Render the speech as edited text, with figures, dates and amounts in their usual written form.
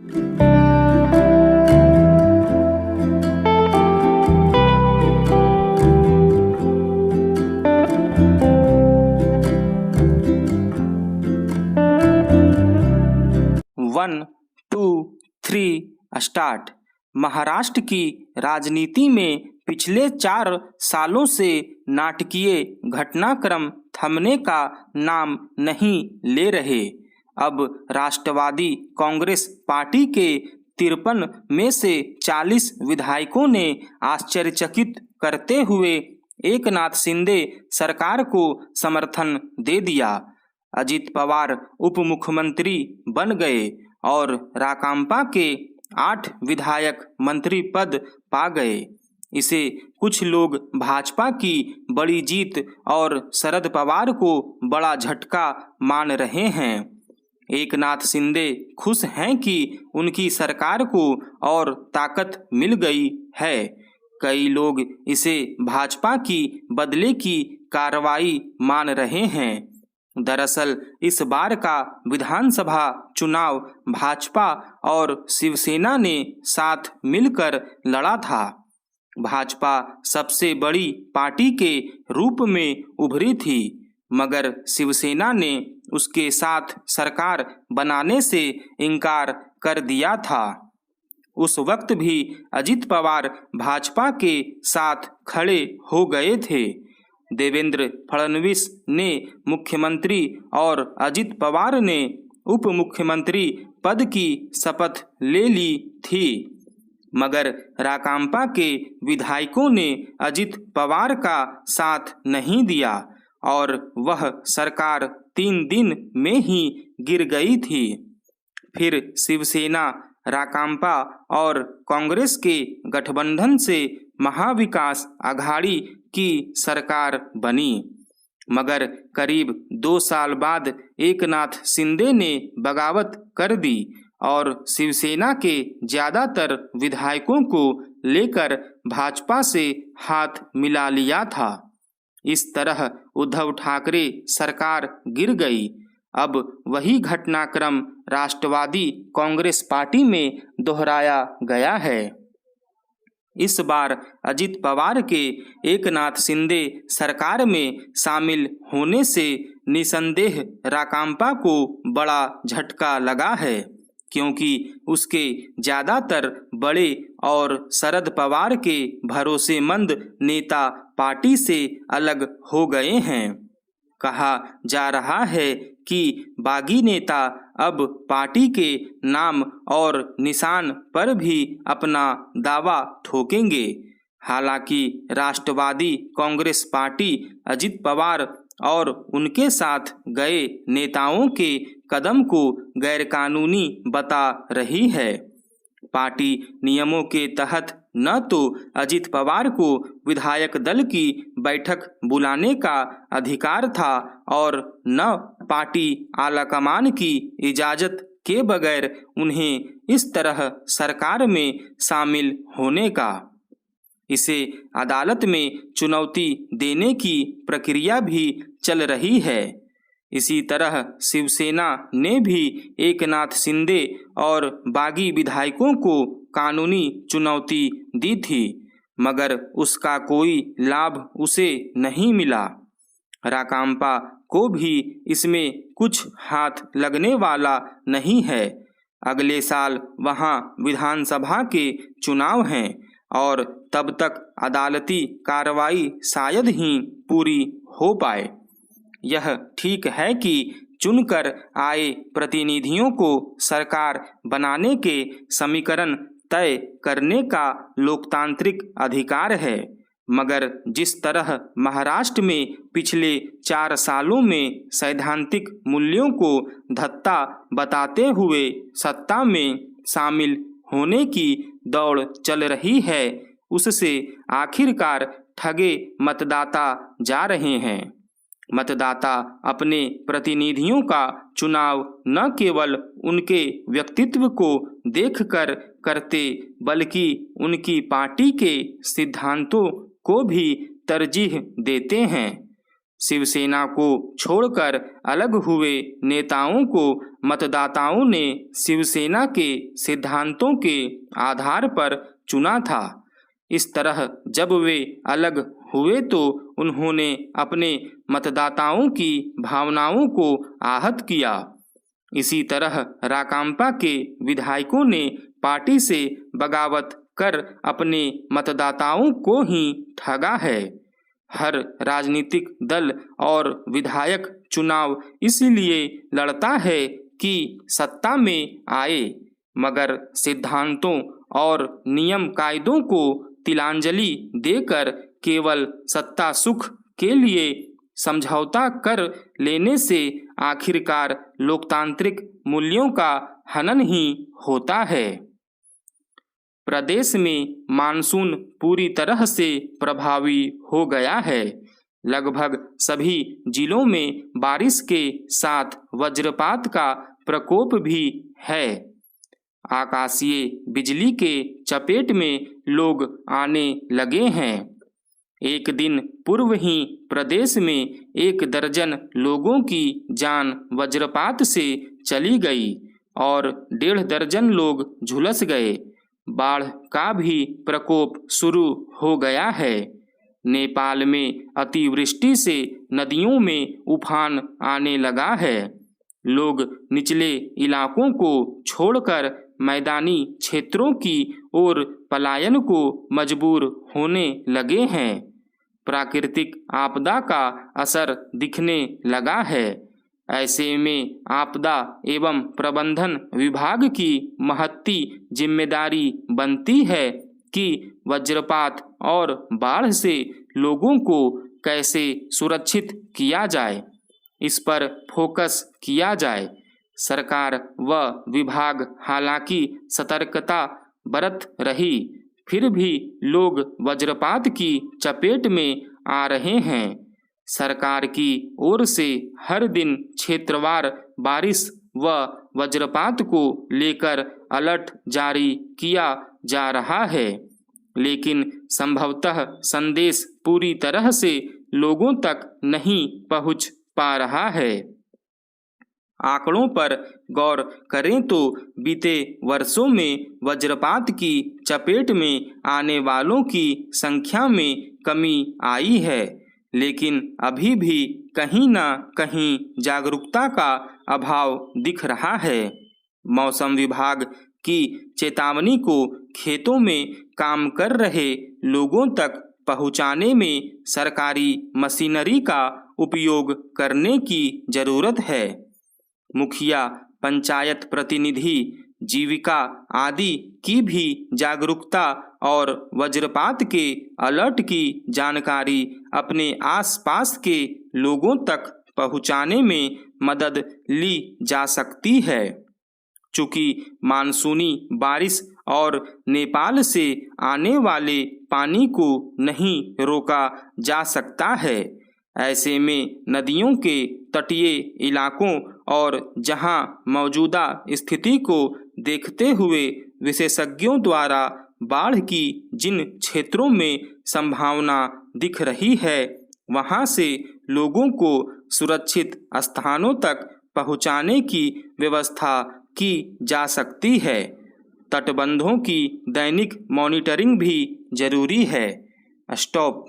One two three start. Maharashtra की राजनीति में पिछले 4 सालों से नाटकीय घटनाक्रम थमने का नाम नहीं ले रहे। अब राष्ट्रवादी कांग्रेस पार्टी के 53 में से 40 विधायकों ने आश्चर्यचकित करते हुए एकनाथ शिंदे सरकार को समर्थन दे दिया। अजित पवार उप मुख्यमंत्री बन गए और राकांपा के 8 विधायक मंत्री पद पा गए। इसे कुछ लोग भाजपा की बड़ी जीत और शरद पवार को बड़ा झटका मान रहे हैं। एकनाथ शिंदे खुश हैं कि उनकी सरकार को और ताकत मिल गई है। कई लोग इसे भाजपा की बदले की कार्रवाई मान रहे हैं। दरअसल इस बार का विधानसभा चुनाव भाजपा और शिवसेना ने साथ मिलकर लड़ा था। भाजपा सबसे बड़ी पार्टी के रूप में उभरी थी, मगर शिवसेना ने उसके साथ सरकार बनाने से इनकार कर दिया था। उस वक्त भी अजित पवार भाजपा के साथ खड़े हो गए थे। देवेंद्र फडणवीस ने मुख्यमंत्री और अजित पवार ने उप मुख्यमंत्री पद की शपथ ले ली थी, मगर राकांपा के विधायकों ने अजित पवार का साथ नहीं दिया और वह सरकार 3 दिन में ही गिर गई थी। फिर शिवसेना, राकांपा और कांग्रेस के गठबंधन से महाविकास आघाड़ी की सरकार बनी, मगर करीब 2 साल बाद एकनाथ शिंदे ने बगावत कर दी और शिवसेना के ज्यादातर विधायकों को लेकर भाजपा से हाथ मिला लिया था। इस तरह उद्धव ठाकरे सरकार गिर गई। अब वही घटनाक्रम राष्ट्रवादी कांग्रेस पार्टी में दोहराया गया है। इस बार अजित पवार के एकनाथ शिंदे सरकार में शामिल होने से निसंदेह राकांपा को बड़ा झटका लगा है, क्योंकि उसके ज्यादातर बड़े और शरद पवार के भरोसेमंद नेता पार्टी से अलग हो गए हैं। कहा जा रहा है कि बागी नेता अब पार्टी के नाम और निशान पर भी अपना दावा ठोकेंगे। हालांकि राष्ट्रवादी कांग्रेस पार्टी अजित पवार और उनके साथ गए नेताओं के कदम को गैरकानूनी बता रही है। पार्टी नियमों के तहत न तो अजित पवार को विधायक दल की बैठक बुलाने का अधिकार था और न पार्टी आलाकमान की इजाजत के बगैर उन्हें इस तरह सरकार में शामिल होने का। इसे अदालत में चुनौती देने की प्रक्रिया भी चल रही है। इसी तरह शिवसेना ने भी एकनाथ शिंदे और बागी विधायकों को कानूनी चुनौती दी थी, मगर उसका कोई लाभ उसे नहीं मिला। राकांपा को भी इसमें कुछ हाथ लगने वाला नहीं है। अगले साल वहां विधानसभा के चुनाव हैं और तब तक अदालती कार्रवाई शायद ही पूरी हो पाए। यह ठीक है कि चुनकर आए प्रतिनिधियों को सरकार बनाने के समीकरण तय करने का लोकतांत्रिक अधिकार है, मगर जिस तरह महाराष्ट्र में पिछले 4 सालों में सैद्धांतिक मूल्यों को धत्ता बताते हुए सत्ता में शामिल होने की दौड़ चल रही है, उससे आखिरकार ठगे मतदाता जा रहे हैं। मतदाता अपने प्रतिनिधियों का चुनाव न केवल उनके व्यक्तित्व को देखकर करते, बल्कि उनकी पार्टी के सिद्धांतों को भी तरजीह देते हैं। शिवसेना को छोड़कर अलग हुए नेताओं को मतदाताओं ने शिवसेना के सिद्धांतों के आधार पर चुना था। इस तरह जब वे अलग हुए तो उन्होंने अपने मतदाताओं की भावनाओं को आहत किया। इसी तरह राकांपा के विधायकों ने पार्टी से बगावत कर अपने मतदाताओं को ही ठगा है। हर राजनीतिक दल और विधायक चुनाव इसलिए लड़ता है कि सत्ता में आए, मगर सिद्धांतों और नियम कायदों को तिलांजलि देकर केवल सत्ता सुख के लिए समझौता कर लेने से आखिरकार लोकतांत्रिक मूल्यों का हनन ही होता है। प्रदेश में मानसून पूरी तरह से प्रभावी हो गया है। लगभग सभी जिलों में बारिश के साथ वज्रपात का प्रकोप भी है। आकाशीय बिजली के चपेट में लोग आने लगे हैं। एक दिन पूर्व ही प्रदेश में 1 दर्जन लोगों की जान वज्रपात से चली गई और 1.5 दर्जन लोग झुलस गए। बाढ़ का भी प्रकोप शुरू हो गया है। नेपाल में अतिवृष्टि से नदियों में उफान आने लगा है। लोग निचले इलाकों को छोड़कर मैदानी क्षेत्रों की ओर पलायन को मजबूर होने लगे हैं। प्राकृतिक आपदा का असर दिखने लगा है। ऐसे में आपदा एवं प्रबंधन विभाग की महत्ती जिम्मेदारी बनती है कि वज्रपात और बाढ़ से लोगों को कैसे सुरक्षित किया जाए, इस पर फोकस किया जाए। सरकार व विभाग हालांकि सतर्कता बरत रही, फिर भी लोग वज्रपात की चपेट में आ रहे हैं। सरकार की ओर से हर दिन क्षेत्रवार बारिश व वज्रपात को लेकर अलर्ट जारी किया जा रहा है, लेकिन संभवतः संदेश पूरी तरह से लोगों तक नहीं पहुंच पा रहा है। आंकड़ों पर गौर करें तो बीते वर्षों में वज्रपात की चपेट में आने वालों की संख्या में कमी आई है, लेकिन अभी भी कहीं न कहीं जागरूकता का अभाव दिख रहा है। मौसम विभाग की चेतावनी को खेतों में काम कर रहे लोगों तक पहुंचाने में सरकारी मशीनरी का उपयोग करने की जरूरत है। मुखिया, पंचायत प्रतिनिधि, जीविका आदि की भी जागरूकता और वज्रपात के अलर्ट की जानकारी अपने आसपास के लोगों तक पहुंचाने में मदद ली जा सकती है। चूँकि मानसूनी बारिश और नेपाल से आने वाले पानी को नहीं रोका जा सकता है, ऐसे में नदियों के तटीय इलाकों और जहां मौजूदा स्थिति को देखते हुए विशेषज्ञों द्वारा बाढ़ की जिन क्षेत्रों में संभावना दिख रही है, वहां से लोगों को सुरक्षित स्थानों तक पहुंचाने की व्यवस्था की जा सकती है। तटबंधों की दैनिक मॉनिटरिंग भी जरूरी है। स्टॉप।